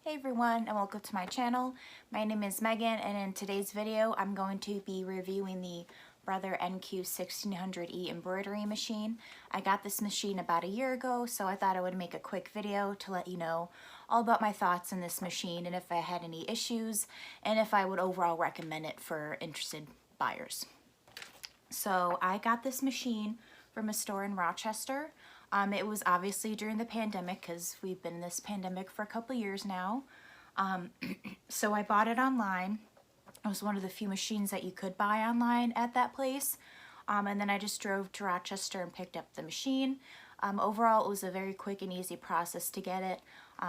Hey everyone, and welcome to my channel. My name is Megan, and in today's video I'm going to be reviewing the Brother NQ1600E embroidery machine. I got this machine about a year ago, so I thought I would make a quick video to let you know all about my thoughts on this machine and if I had any issues and if I would overall recommend it for interested buyers. So I got this machine from a store in Rochester. It was obviously during the pandemic because we've been in this pandemic for a couple years now. So I bought it online. It was one of the few machines that you could buy online at that place. And then I just drove to Rochester and picked up the machine. Overall, it was a very quick and easy process to get it,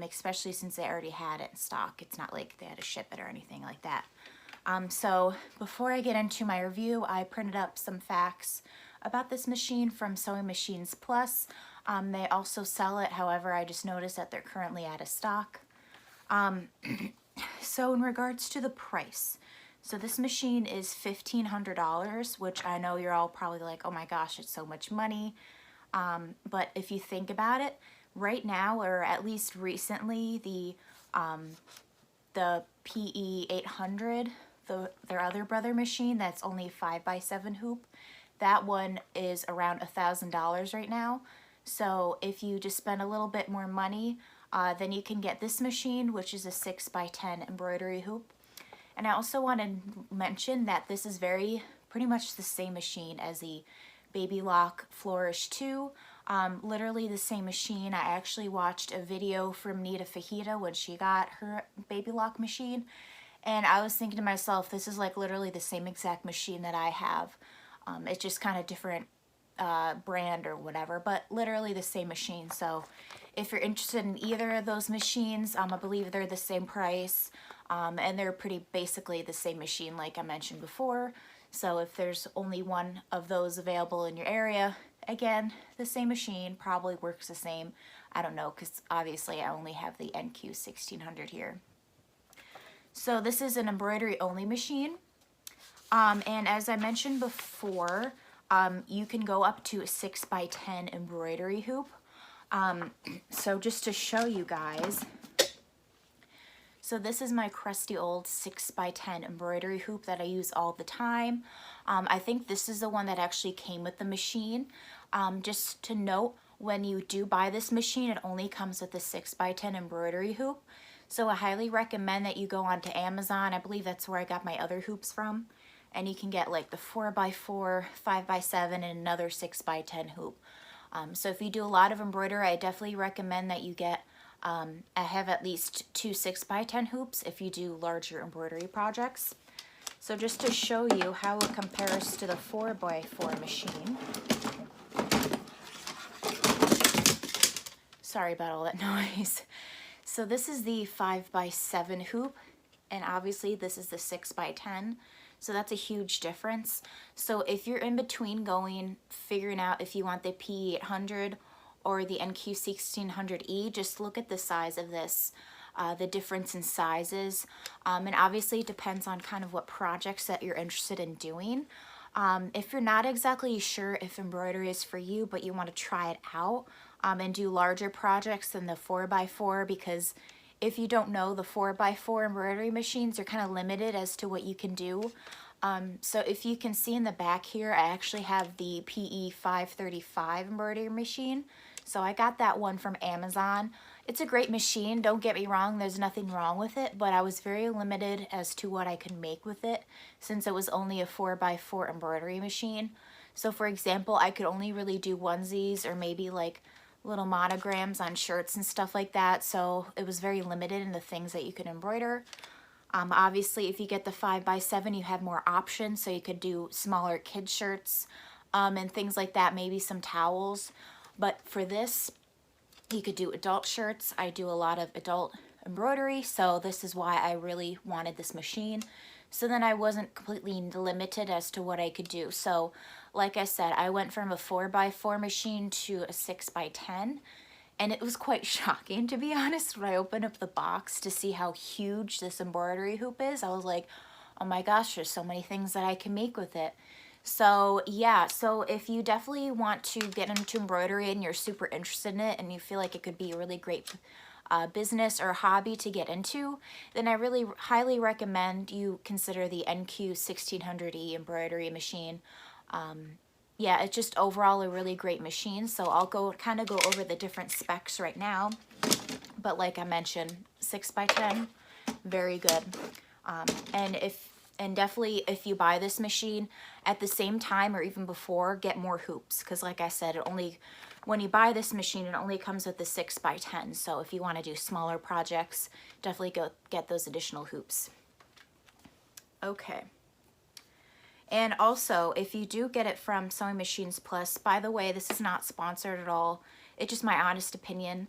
especially since they already had it in stock. It's not like they had to ship it or anything like that. So before I get into my review, I printed up some facts about this machine from Sewing Machines Plus. They also sell it, however, I just noticed that they're currently out of stock. So in regards to the price, so this machine is $1,500, which I know you're all probably like, oh my gosh, it's so much money. But if you think about it, right now, or at least recently, the PE 800, their other brother machine that's only 5x7 hoop, that one is around $1,000 right now. So if you just spend a little bit more money, then you can get this machine, which is a 6x10 embroidery hoop. And I also want to mention that this is pretty much the same machine as the Baby Lock Flourish 2. Literally the same machine. I actually watched a video from Nita Fajita when she got her Baby Lock machine, and I was thinking to myself, this is like literally the same exact machine that I have. It's just kind of different brand or whatever, but literally the same machine. So if you're interested in either of those machines, I believe they're the same price, and they're pretty basically the same machine like I mentioned before. So if there's only one of those available in your area, again, the same machine probably works the same. I don't know, because obviously I only have the NQ1600 here. So this is an embroidery only machine. And as I mentioned before, you can go up to a 6x10 embroidery hoop. So just to show you guys, so this is my crusty old 6x10 embroidery hoop that I use all the time. I think this is the one that actually came with the machine. Just to note, when you do buy this machine, it only comes with the 6x10 embroidery hoop. So I highly recommend that you go onto Amazon. I believe that's where I got my other hoops from. And you can get like the 4x4, 5x7, and another 6x10 hoop. So if you do a lot of embroidery, I definitely recommend that you get, I have at least 2 6x10 hoops if you do larger embroidery projects. So just to show you how it compares to the 4x4 machine. Sorry about all that noise. So this is the 5x7 hoop, and obviously this is the 6x10. So that's a huge difference. So if you're in between figuring out if you want the P800 or the NQ1600E, just look at the size of this, the difference in sizes. And obviously it depends on kind of what projects that you're interested in doing. If you're not exactly sure if embroidery is for you, but you want to try it out and do larger projects than the 4x4, because if you don't know, the 4x4 embroidery machines are kind of limited as to what you can do. So if you can see in the back here, I actually have the PE 535 embroidery machine. So I got that one from Amazon. It's a great machine, don't get me wrong, there's nothing wrong with it, but I was very limited as to what I could make with it since it was only a 4x4 embroidery machine. So for example, I could only really do onesies or maybe like little monograms on shirts and stuff like that, so it was very limited in the things that you could embroider. Obviously, if you get the 5x7, you have more options, so you could do smaller kid shirts and things like that, maybe some towels. But for this, you could do adult shirts. I do a lot of adult embroidery, so this is why I really wanted this machine. So then I wasn't completely limited as to what I could do. So like I said, I went from a 4x4 machine to a 6x10, and it was quite shocking, to be honest, when I opened up the box to see how huge this embroidery hoop is. I was like, oh my gosh, there's so many things that I can make with it. So yeah, so if you definitely want to get into embroidery and you're super interested in it and you feel like it could be a really great business or hobby to get into, then I really highly recommend you consider the NQ1600E embroidery machine. Yeah, it's just overall a really great machine. So I'll kind of go over the different specs right now. But like I mentioned, 6x10, very good. And definitely if you buy this machine at the same time or even before, get more hoops, because like I said, when you buy this machine, it only comes with the 6x10. So if you want to do smaller projects, definitely go get those additional hoops. Okay. And also, if you do get it from Sewing Machines Plus, by the way, this is not sponsored at all. It's just my honest opinion.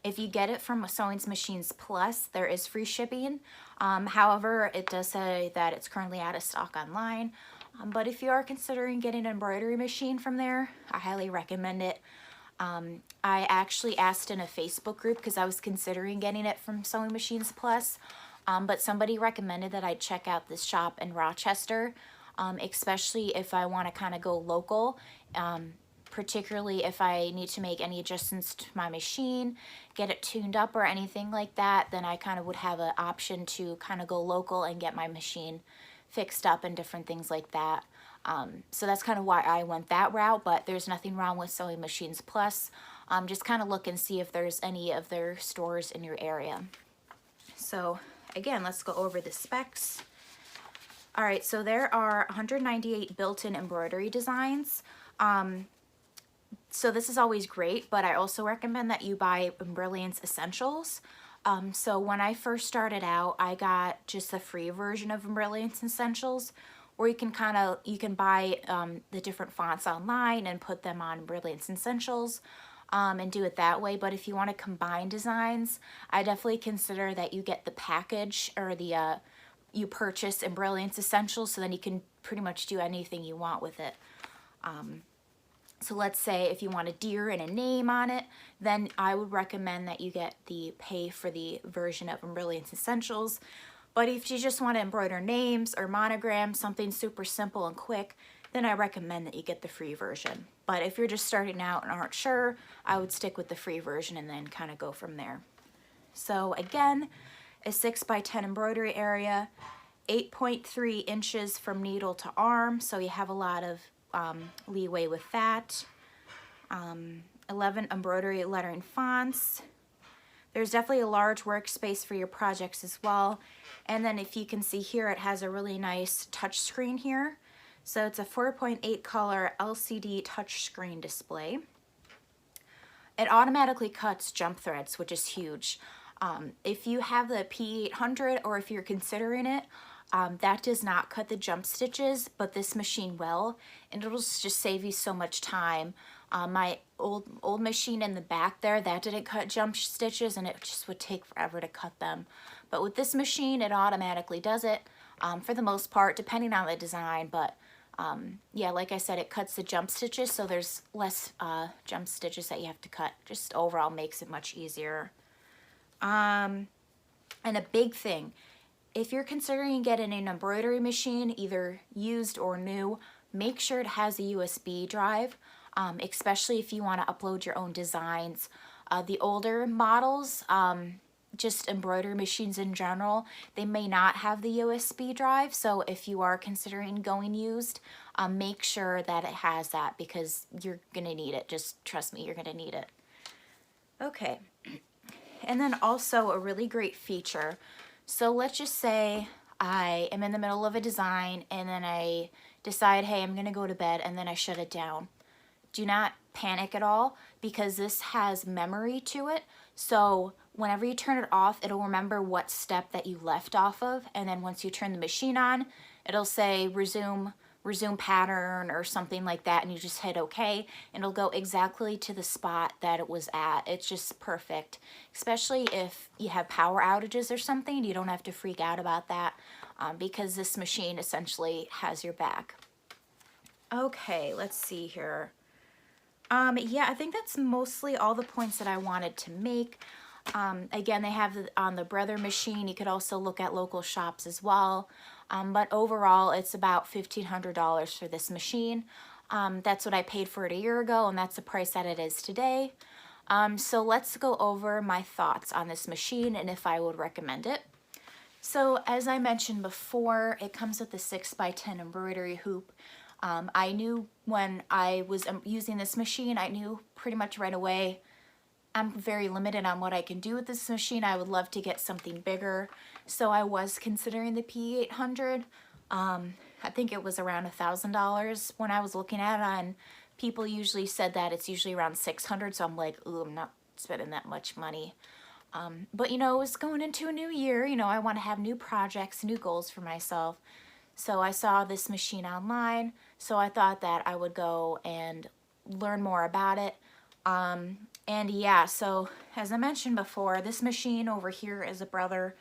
If you get it from Sewing Machines Plus, there is free shipping. However, it does say that it's currently out of stock online. But if you are considering getting an embroidery machine from there, I highly recommend it. I actually asked in a Facebook group because I was considering getting it from Sewing Machines Plus. But somebody recommended that I check out this shop in Rochester, especially if I want to kind of go local, particularly if I need to make any adjustments to my machine, get it tuned up or anything like that, then I kind of would have an option to kind of go local and get my machine fixed up and different things like that. So that's kind of why I went that route, but there's nothing wrong with Sewing Machines Plus. Just kind of look and see if there's any of their stores in your area. So again, let's go over the specs. All right, so there are 198 built-in embroidery designs. So this is always great, but I also recommend that you buy Brilliance Essentials. So when I first started out, I got just the free version of Brilliance Essentials, where you can buy the different fonts online and put them on Brilliance Essentials. And do it that way. But if you want to combine designs, I definitely consider that you get the package, or you purchase in Brilliance Essentials, so then you can pretty much do anything you want with it. So let's say if you want a deer and a name on it, then I would recommend that you pay for the version of Brilliance Essentials. But if you just want to embroider names or monograms, something super simple and quick, then I recommend that you get the free version. But if you're just starting out and aren't sure, I would stick with the free version and then kind of go from there. So again, a 6x10 embroidery area, 8.3 inches from needle to arm, so you have a lot of leeway with that. 11 embroidery lettering fonts. There's definitely a large workspace for your projects as well. And then if you can see here, it has a really nice touch screen here. So it's a 4.8 color LCD touchscreen display. It automatically cuts jump threads, which is huge. If you have the P800 or if you're considering it, that does not cut the jump stitches, but this machine will, and it'll just save you so much time. My old machine in the back there, that didn't cut jump stitches, and it just would take forever to cut them. But with this machine, it automatically does it for the most part, depending on the design, but yeah, like I said, it cuts the jump stitches, so there's less jump stitches that you have to cut. Just overall makes it much easier. And a big thing, if you're considering getting an embroidery machine, either used or new, make sure it has a USB drive, especially if you want to upload your own designs. The older models, just embroidery machines in general, they may not have the USB drive, so if you are considering going used, make sure that it has that, because you're gonna need it. Just trust me, you're gonna need it. Okay, and then also a really great feature. So let's just say I am in the middle of a design and then I decide, hey, I'm gonna go to bed, and then I shut it down. Do not panic at all, because this has memory to it. So whenever you turn it off, it'll remember what step that you left off of, and then once you turn the machine on, it'll say resume pattern or something like that, and you just hit OK, and it'll go exactly to the spot that it was at. It's just perfect, especially if you have power outages or something. You don't have to freak out about that, because this machine essentially has your back. Okay, let's see here. Yeah, I think that's mostly all the points that I wanted to make. Again, they have on the Brother machine. You could also look at local shops as well. But overall, it's about $1,500 for this machine. That's what I paid for it a year ago, and that's the price that it is today. So let's go over my thoughts on this machine and if I would recommend it. So as I mentioned before, it comes with a 6x10 embroidery hoop. I knew when I was using this machine, I knew pretty much right away I'm very limited on what I can do with this machine. I would love to get something bigger. So I was considering the P800. I think it was around $1,000 when I was looking at it, and people usually said that it's usually around 600. So I'm like, ooh, I'm not spending that much money. But you know, it was going into a new year. You know, I want to have new projects, new goals for myself. So I saw this machine online. So I thought that I would go and learn more about it. And yeah, so as I mentioned before, this machine over here is a Brother,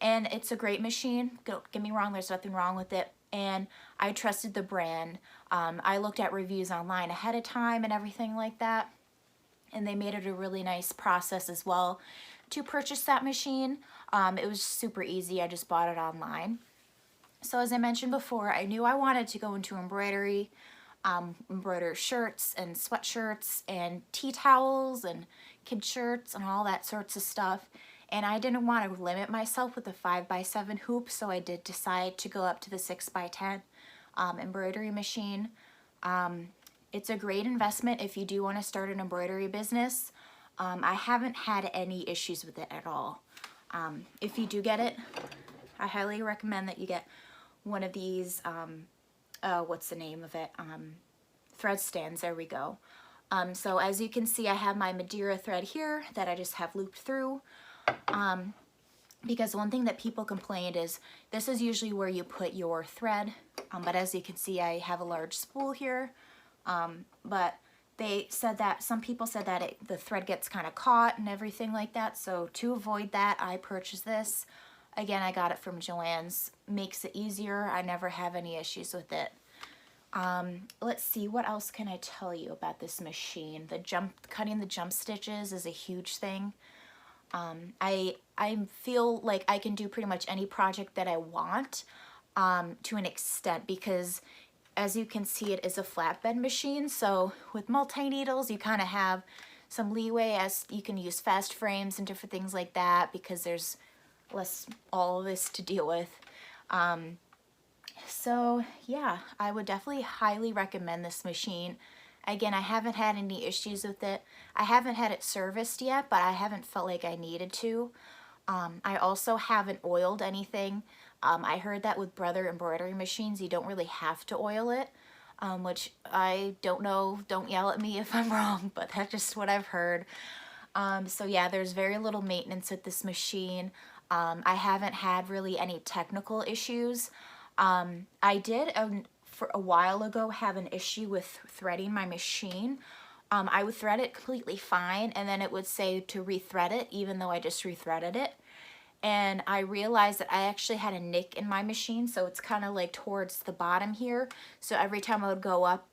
and it's a great machine. Don't get me wrong, there's nothing wrong with it. And I trusted the brand. I looked at reviews online ahead of time and everything like that. And they made it a really nice process as well to purchase that machine. It was super easy. I just bought it online. So as I mentioned before, I knew I wanted to go into embroidery. Embroider shirts and sweatshirts and tea towels and kid shirts and all that sorts of stuff. And I didn't want to limit myself with a 5x7 hoop, so I did decide to go up to the 6x10 embroidery machine. It's a great investment if you do want to start an embroidery business. I haven't had any issues with it at all. If you do get it, I highly recommend that you get one of these what's the name of it? Thread stands, there we go. So as you can see, I have my Madeira thread here that I just have looped through. Because one thing that people complained is this is usually where you put your thread. But as you can see, I have a large spool here. But they said that, some people said that the thread gets kind of caught and everything like that. So to avoid that, I purchased this. Again, I got it from Joann's. Makes it easier. I never have any issues with it. Let's see, what else can I tell you about this machine? Cutting the jump stitches is a huge thing. I feel like I can do pretty much any project that I want to an extent, because as you can see, it is a flatbed machine. So with multi-needles, you kind of have some leeway, as you can use fast frames and different things like that, because there's less all of this to deal with. So yeah, I would definitely highly recommend this machine. Again, I haven't had any issues with it. I haven't had it serviced yet, but I haven't felt like I needed to. I also haven't oiled anything. I heard that with Brother embroidery machines, you don't really have to oil it, which I don't know. Don't yell at me if I'm wrong, but that's just what I've heard. So yeah, there's very little maintenance with this machine. I haven't had really any technical issues. I did for a while ago have an issue with threading my machine. I would thread it completely fine, and then it would say to rethread it, even though I just rethreaded it. And I realized that I actually had a nick in my machine, so it's kind of like towards the bottom here. So every time I would go up,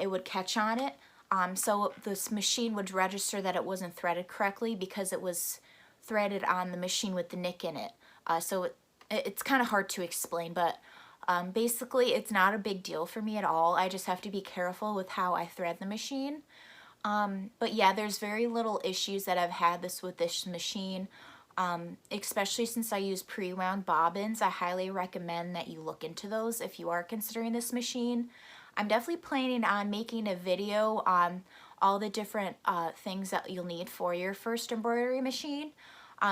it would catch on it. So this machine would register that it wasn't threaded correctly because it was threaded on the machine with the nick in it. So it's kind of hard to explain, but basically it's not a big deal for me at all. I just have to be careful with how I thread the machine. But yeah, there's very little issues that I've had with this machine, especially since I use pre-wound bobbins. I highly recommend that you look into those if you are considering this machine. I'm definitely planning on making a video on all the different things that you'll need for your first embroidery machine.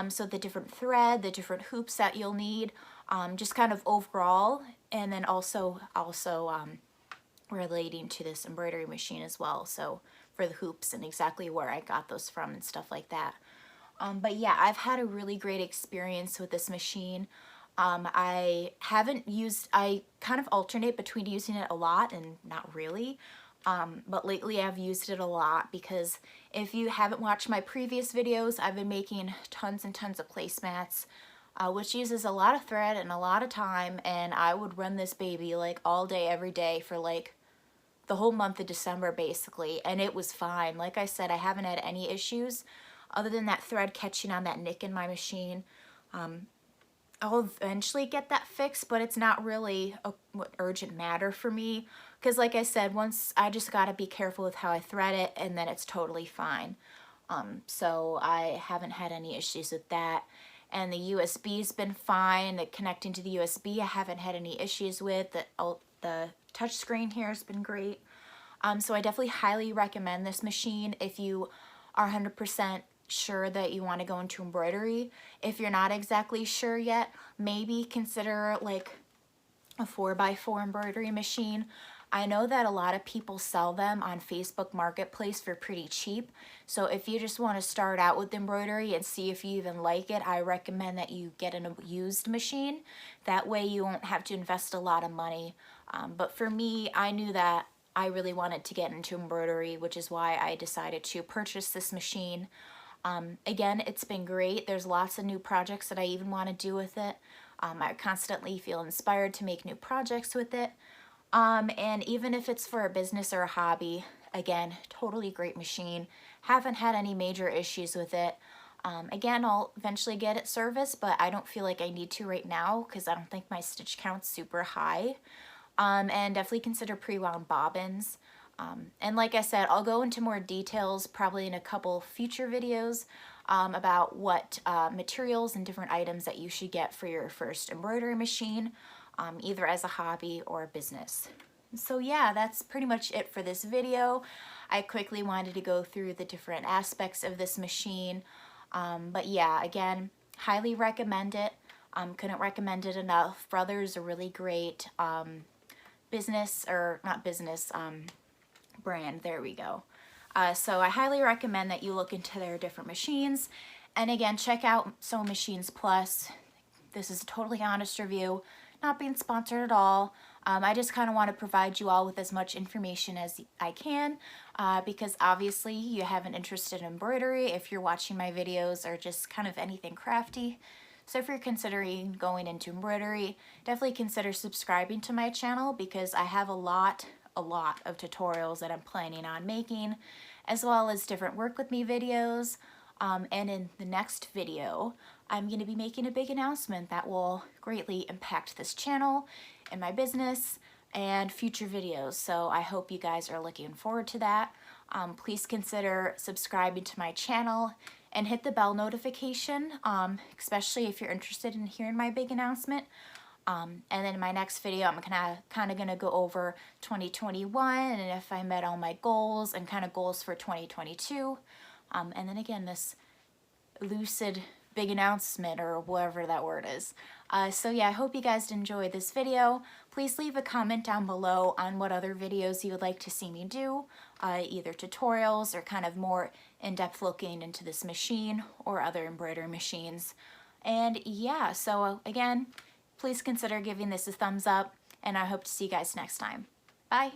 So the different thread, the different hoops that you'll need, just kind of overall, and then also relating to this embroidery machine as well. So for the hoops and exactly where I got those from and stuff like that. But yeah, I've had a really great experience with this machine. I kind of alternate between using it a lot and not really. But lately I've used it a lot because if you haven't watched my previous videos, I've been making tons and tons of placemats, which uses a lot of thread and a lot of time, and I would run this baby like all day, every day for like the whole month of December basically, and it was fine. Like I said, I haven't had any issues other than that thread catching on that nick in my machine. I'll eventually get that fixed, but it's not really a urgent matter for me because like I said, once I just got to be careful with how I thread it, and then it's totally fine. So I haven't had any issues with that. And the USB's been fine. The connecting to the USB, I haven't had any issues with. The touch screen here has been great. So I definitely highly recommend this machine if you are 100% sure that you want to go into embroidery. If you're not exactly sure yet, maybe consider like a 4x4 embroidery machine. I know that a lot of people sell them on Facebook Marketplace for pretty cheap. So if you just want to start out with embroidery and see if you even like it, I recommend that you get a used machine. That way you won't have to invest a lot of money. But for me, I knew that I really wanted to get into embroidery, which is why I decided to purchase this machine. Again, it's been great. There's lots of new projects that I even want to do with it. I constantly feel inspired to make new projects with it. And even if it's for a business or a hobby, again, totally great machine. Haven't had any major issues with it. Again, I'll eventually get it serviced, but I don't feel like I need to right now because I don't think my stitch count's super high. And definitely consider pre-wound bobbins. And like I said, I'll go into more details probably in a couple future videos about what materials and different items that you should get for your first embroidery machine, either as a hobby or a business. So yeah, that's pretty much it for this video. I quickly wanted to go through the different aspects of this machine. But yeah, again, highly recommend it. Couldn't recommend it enough. Brother's a really great brand. There we go. So I highly recommend that you look into their different machines. And again, check out Sewing Machines Plus. This is a totally honest review, not being sponsored at all. I just kind of want to provide you all with as much information as I can because obviously you have an interest in embroidery if you're watching my videos or just kind of anything crafty. So if you're considering going into embroidery, definitely consider subscribing to my channel because I have a lot of tutorials that I'm planning on making, as well as different work with me videos. And in the next video, I'm going to be making a big announcement that will greatly impact this channel and my business and future videos. So I hope you guys are looking forward to that. Please consider subscribing to my channel and hit the bell notification, especially if you're interested in hearing my big announcement. And then in my next video, I'm kind of gonna go over 2021 and if I met all my goals and kind of goals for 2022. And then again, this lucid big announcement or whatever that word is. So yeah, I hope you guys enjoyed this video. Please leave a comment down below on what other videos you would like to see me do, either tutorials or kind of more in-depth looking into this machine or other embroidery machines. And yeah, so again, please consider giving this a thumbs up, and I hope to see you guys next time. Bye!